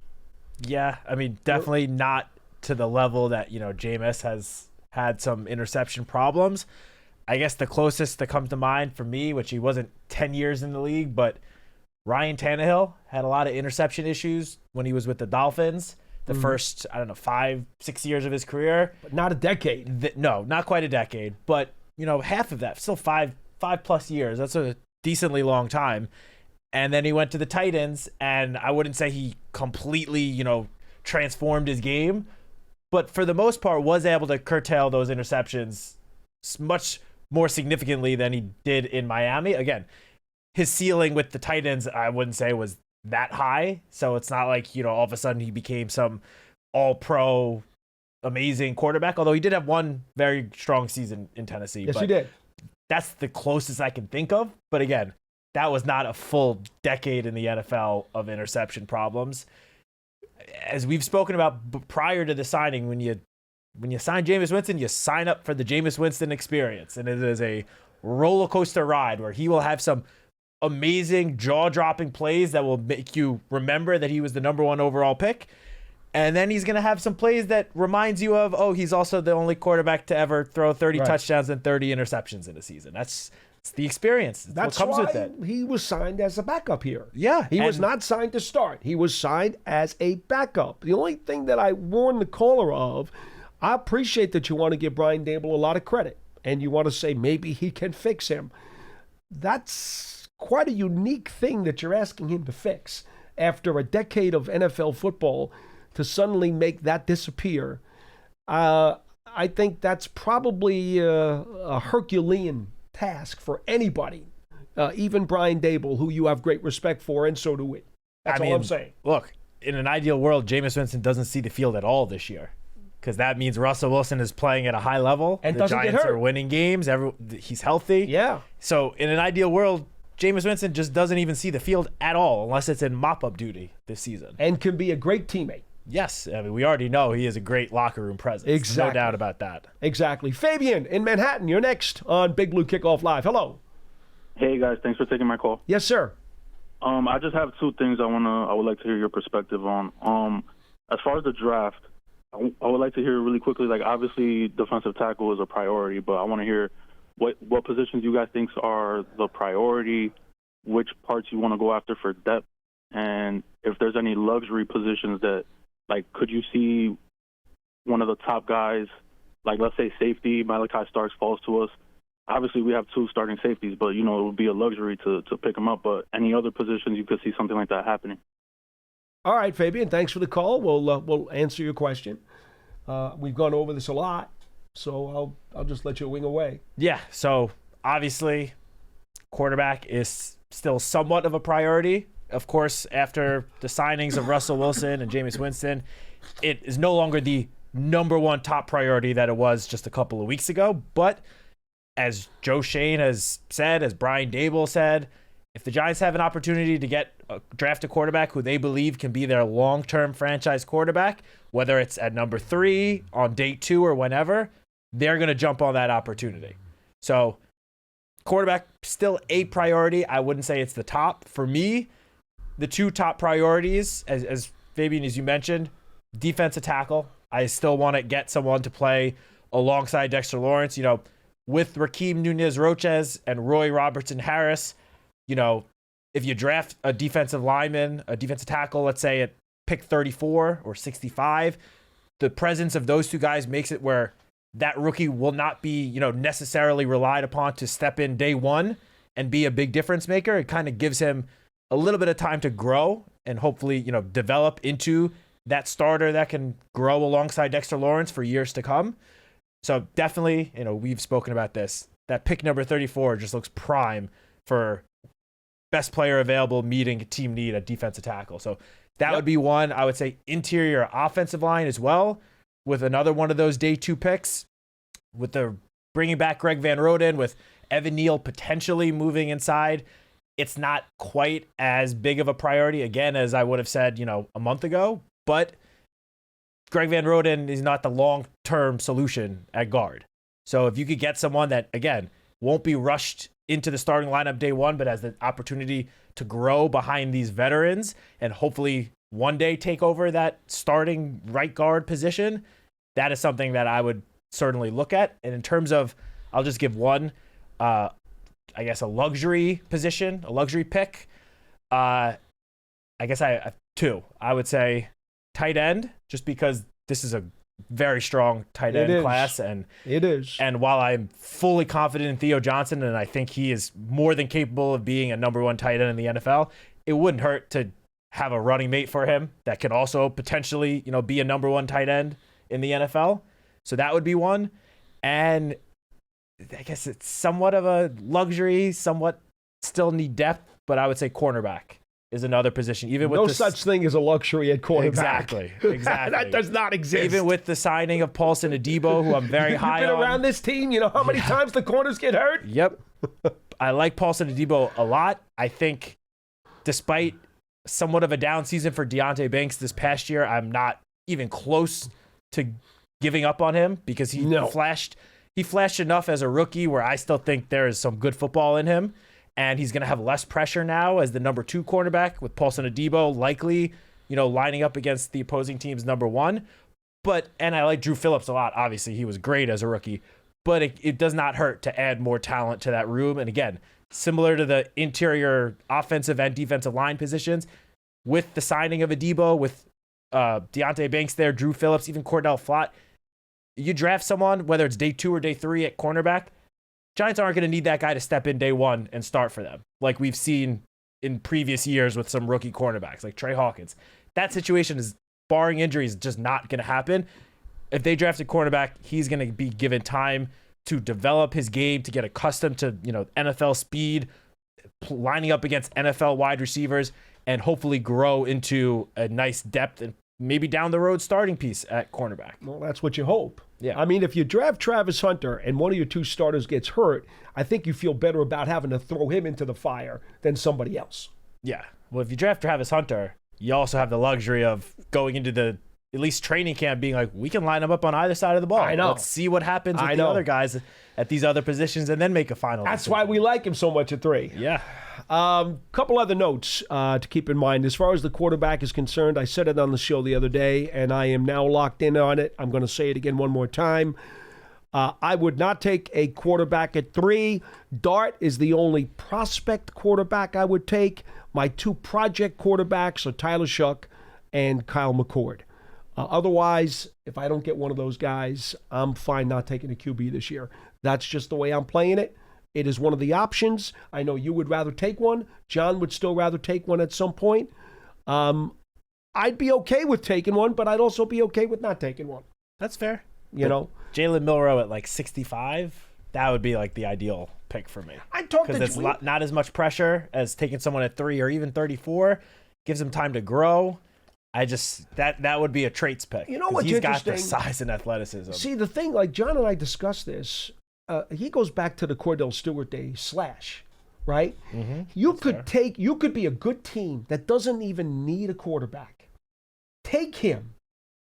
Yeah, I mean, definitely not to the level that, Jameis has had some interception problems. I guess the closest that comes to mind for me, which he wasn't 10 years in the league, but Ryan Tannehill had a lot of interception issues when he was with the Dolphins. The first, 5-6 years of his career. But not a decade. No, not quite a decade. But, half of that, still 5+ years. That's a decently long time. And then he went to the Titans, and I wouldn't say he completely, transformed his game, but for the most part was able to curtail those interceptions much more significantly than he did in Miami. Again, his ceiling with the Titans, I wouldn't say was that high. So it's not like, all of a sudden he became some all-pro amazing quarterback, although he did have one very strong season in Tennessee. Yes, he did. That's the closest I can think of. But again, that was not a full decade in the NFL of interception problems. As we've spoken about prior to the signing, when you sign Jameis Winston, you sign up for the Jameis Winston experience. And it is a roller coaster ride where he will have some amazing jaw-dropping plays that will make you remember that he was the number 1 overall pick. And then he's going to have some plays that reminds you of, he's also the only quarterback to ever throw 30 touchdowns and 30 interceptions in a season. It's the experience. That's what comes why with it. He was signed as a backup here. Yeah. He was not signed to start. He was signed as a backup. The only thing that I warned the caller of, I appreciate that you want to give Brian Daboll a lot of credit and you want to say maybe he can fix him. That's quite a unique thing that you're asking him to fix after a decade of NFL football to suddenly make that disappear. I think that's probably a Herculean task for anybody, even Brian Daboll, who you have great respect for, and so do we. That's all I'm saying. Look, in an ideal world, Jameis Winston doesn't see the field at all this year because that means Russell Wilson is playing at a high level. And the doesn't Giants get hurt. are winning games. He's healthy. Yeah. So in an ideal world, Jameis Winston just doesn't even see the field at all unless it's in mop-up duty this season. And can be a great teammate. Yes, I mean, we already know he is a great locker room presence. Exactly. No doubt about that. Exactly. Fabian in Manhattan, you're next on Big Blue Kickoff Live. Hello. Hey guys, thanks for taking my call. Yes, sir. I just have 2 things I would like to hear your perspective on. As far as the draft, I would like to hear really quickly, like, obviously defensive tackle is a priority, but I want to hear what positions you guys think are the priority, which parts you want to go after for depth, and if there's any luxury positions that, like, could you see one of the top guys, like, let's say safety, Malachi Starks falls to us. Obviously, we have 2 starting safeties, but, it would be a luxury to pick them up. But any other positions you could see something like that happening? All right, Fabian, thanks for the call. We'll answer your question. We've gone over this a lot, so I'll just let you wing away. Yeah, so obviously quarterback is still somewhat of a priority. Of course, after the signings of Russell Wilson and Jameis Winston, it is no longer the number one top priority that it was just a couple of weeks ago. But as Joe Shane has said, as Brian Dable said, if the Giants have an opportunity to draft a quarterback who they believe can be their long-term franchise quarterback, whether it's at number 3, on day 2, or whenever, they're going to jump on that opportunity. So quarterback, still a priority. I wouldn't say it's the top. For me, the 2 top priorities, as Fabian, as you mentioned, defensive tackle. I still want to get someone to play alongside Dexter Lawrence. With Rakeem Nunez-Roches and Roy Robertson-Harris, if you draft a defensive lineman, a defensive tackle, let's say at pick 34 or 65, the presence of those 2 guys makes it where that rookie will not be, necessarily relied upon to step in day 1 and be a big difference maker. It kind of gives him a little bit of time to grow and hopefully, develop into that starter that can grow alongside Dexter Lawrence for years to come. So definitely, we've spoken about this. That pick number 34 just looks prime for best player available meeting team need at defensive tackle. So that would be one. I would say interior offensive line as well, with another one of those day 2 picks, with the bringing back Greg Van Roten, with Evan Neal potentially moving inside. It's not quite as big of a priority, again, as I would have said, a month ago, but Greg Van Roten is not the long-term solution at guard. So if you could get someone that, again, won't be rushed into the starting lineup day 1, but has the opportunity to grow behind these veterans and hopefully one day take over that starting right guard position, that is something that I would certainly look at. And in terms of, I'll just give one, I guess a luxury position, a luxury pick. I guess I have 2. I would say tight end, just because this is a very strong tight end class, and it is. And while I'm fully confident in Theo Johnson, and I think he is more than capable of being a number 1 tight end in the NFL, it wouldn't hurt to have a running mate for him that could also potentially, be a number 1 tight end in the NFL. So that would be one. And I guess it's somewhat of a luxury, somewhat still need depth, but I would say cornerback is another position. Even with no such thing as a luxury at quarterback. Exactly. That does not exist. Even with the signing of Paulson Adebo, who I'm very high on. You've been around this team. You know how many times the corners get hurt? Yep. I like Paulson Adebo a lot. I think despite somewhat of a down season for Deonte Banks this past year, I'm not even close to giving up on him, because he flashed enough as a rookie where I still think there is some good football in him. And he's going to have less pressure now as the number 2 cornerback, with Paulson Adebo likely, lining up against the opposing team's number 1. And I like Drew Phillips a lot. Obviously, he was great as a rookie. But it does not hurt to add more talent to that room. And again, similar to the interior offensive and defensive line positions, with the signing of Adebo, with Deonte Banks there, Drew Phillips, even Cordell Flott, you draft someone, whether it's day 2 or day 3 at cornerback, Giants aren't going to need that guy to step in day 1 and start for them, like we've seen in previous years with some rookie cornerbacks like Trey Hawkins. That situation is, barring injuries, just not going to happen. If they draft a cornerback, he's going to be given time to develop his game, to get accustomed to NFL speed, lining up against NFL wide receivers, and hopefully grow into a nice depth and maybe down the road starting piece at cornerback. Well, that's what you hope. Yeah. I mean, if you draft Travis Hunter and one of your 2 starters gets hurt, I think you feel better about having to throw him into the fire than somebody else. Yeah. Well, if you draft Travis Hunter, you also have the luxury of going into the at least training camp being like, we can line them up on either side of the ball. I know. Let's see what happens with I the know. other guys at these other positions and then make a final That's decision. why we like him so much at 3. Yeah. Couple other notes to keep in mind. As far as the quarterback is concerned, I said it on the show the other day, and I am now locked in on it. I'm going to say it again one more time. I would not take a quarterback at 3. Dart is the only prospect quarterback I would take. My 2 project quarterbacks are Tyler Shuck and Kyle McCord. Otherwise, if I don't get one of those guys, I'm fine not taking a QB this year. That's just the way I'm playing it. It is one of the options. I know you would rather take one. John would still rather take one at some point. I'd be okay with taking one, but I'd also be okay with not taking one. That's fair. You know? Jalen Milroe at like 65, that would be like the ideal pick for me. I talked to Because it's not as much pressure as taking someone at 3 or even 34. Gives him time to grow. I just that would be a traits pick. You know what's he's got the interesting? size and athleticism. See, the thing, like John and I discussed this, he goes back to the Cordell Stewart days, right? Mm-hmm. You could be a good team that doesn't even need a quarterback. Take him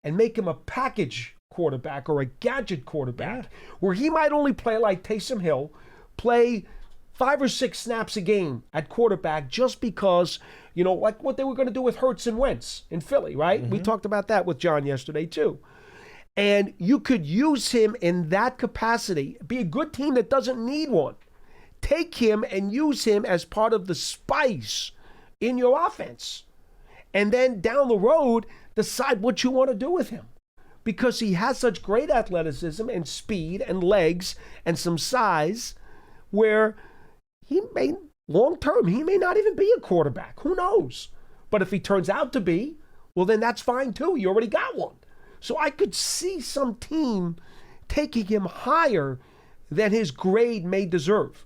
and make him a package quarterback or a gadget quarterback where he might only play like Taysom Hill, play 5 or 6 snaps a game at quarterback just because, like what they were going to do with Hurts and Wentz in Philly, right? We talked about that with John yesterday too. And you could use him in that capacity. Be a good team that doesn't need one. Take him and use him as part of the spice in your offense. And then down the road, decide what you want to do with him. Because he has such great athleticism and speed and legs and some size where long term, he may not even be a quarterback. Who knows? But if he turns out to be, well, then that's fine too. You already got one. So I could see some team taking him higher than his grade may deserve.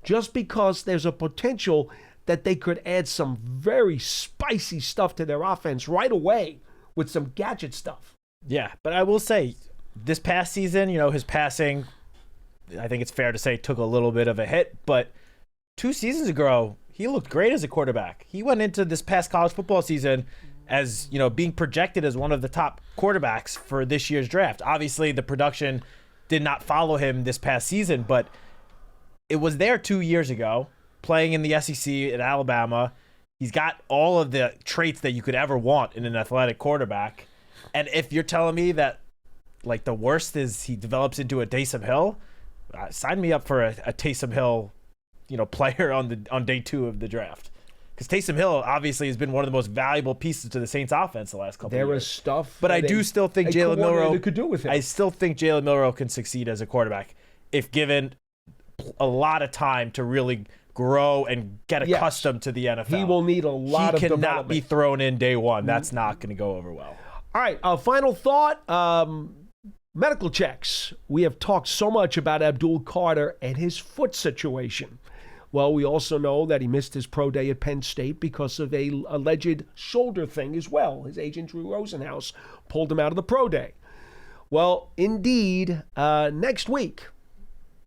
Just because there's a potential that they could add some very spicy stuff to their offense right away with some gadget stuff. Yeah, but I will say, this past season, his passing, I think it's fair to say, took a little bit of a hit. But 2 seasons ago, he looked great as a quarterback. He went into this past college football season as, being projected as one of the top quarterbacks for this year's draft. Obviously, the production did not follow him this past season, but it was there 2 years ago, playing in the SEC at Alabama. He's got all of the traits that you could ever want in an athletic quarterback. And if you're telling me that, like, the worst is he develops into a Taysom Hill, sign me up for a Taysom Hill, player on day 2 of the draft. Because Taysom Hill obviously has been one of the most valuable pieces to the Saints offense the last couple of years. There is stuff. But I do still think Jalen Milroe could do with him. I still think Jalen Milroe can succeed as a quarterback if given a lot of time to really grow and get accustomed to the NFL. He will need a lot of development. He cannot development. be thrown in day 1. That's not going to go over well. All right, final thought. Medical checks. We have talked so much about Abdul Carter and his foot situation. Well, we also know that he missed his pro day at Penn State because of a alleged shoulder thing as well. His agent, Drew Rosenhaus, pulled him out of the pro day. Well, indeed, next week,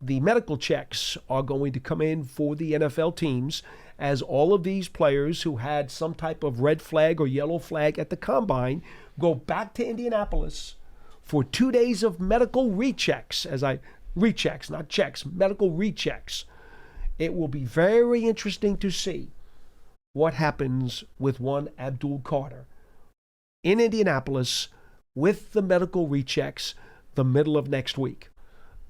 the medical checks are going to come in for the NFL teams as all of these players who had some type of red flag or yellow flag at the combine go back to Indianapolis for 2 days of medical rechecks, not checks, medical rechecks. It will be very interesting to see what happens with one Abdul Carter in Indianapolis with the medical rechecks the middle of next week.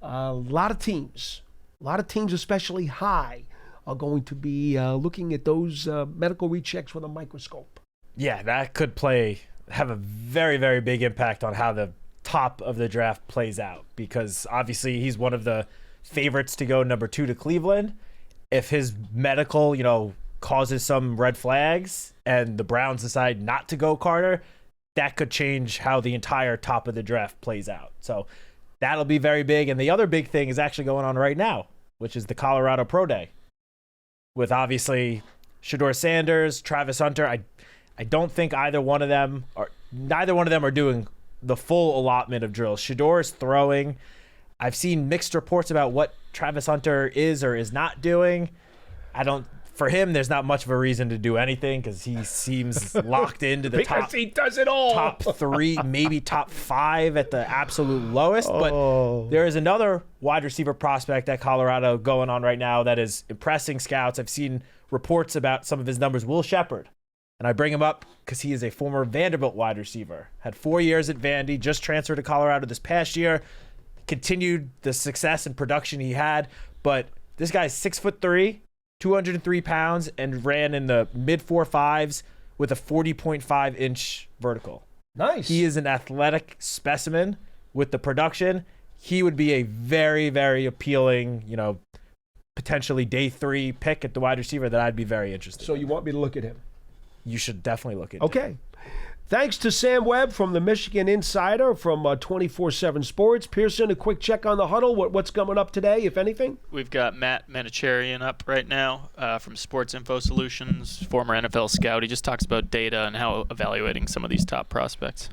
A lot of teams, especially high, are going to be looking at those medical rechecks with a microscope. Yeah, that could have a very, very big impact on how the top of the draft plays out, because obviously he's one of the favorites to go number 2 to Cleveland. If his medical, causes some red flags and the Browns decide not to go Carter, that could change how the entire top of the draft plays out. So that'll be very big. And the other big thing is actually going on right now, which is the Colorado Pro Day, with obviously Shedeur Sanders, Travis Hunter. I don't think neither one of them are doing the full allotment of drills. Shedeur is throwing. I've seen mixed reports about what Travis Hunter is or is not doing. I don't for him, there's not much of a reason to do anything because he seems locked into the Because he does it all. top 3, maybe top 5 at the absolute lowest. But there is another wide receiver prospect at Colorado going on right now that is impressing scouts. I've seen reports about some of his numbers. Will Shepard. And I bring him up because he is a former Vanderbilt wide receiver. Had 4 years at Vandy, just transferred to Colorado this past year. Continued the success and production he had. But this guy's 6'3", 203 pounds, and ran in the mid 4.5s with a 40.5-inch vertical. Nice. He is an athletic specimen with the production. He would be a very, very appealing, potentially day 3 pick at the wide receiver that I'd be very interested So in. you want me to look at him? You should definitely look at it. Okay. Thanks to Sam Webb from the Michigan Insider from 24/7 Sports. Pearson, a quick check on the huddle. What's coming up today, if anything? We've got Matt Citak up right now from Sports Info Solutions, former NFL scout. He just talks about data and how evaluating some of these top prospects.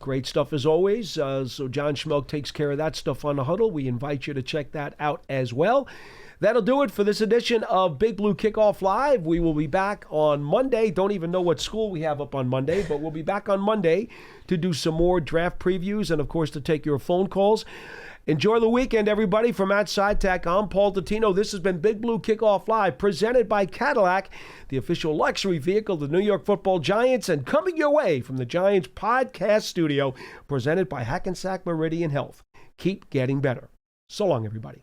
Great stuff as always. So John Schmelk takes care of that stuff on the huddle. We invite you to check that out as well. That'll do it for this edition of Big Blue Kickoff Live. We will be back on Monday. Don't even know what school we have up on Monday, but we'll be back on Monday to do some more draft previews and, of course, to take your phone calls. Enjoy the weekend, everybody. From Matt Citak, I'm Paul Dottino. This has been Big Blue Kickoff Live, presented by Cadillac, the official luxury vehicle of the New York Football Giants, and coming your way from the Giants podcast studio, presented by Hackensack Meridian Health. Keep getting better. So long, everybody.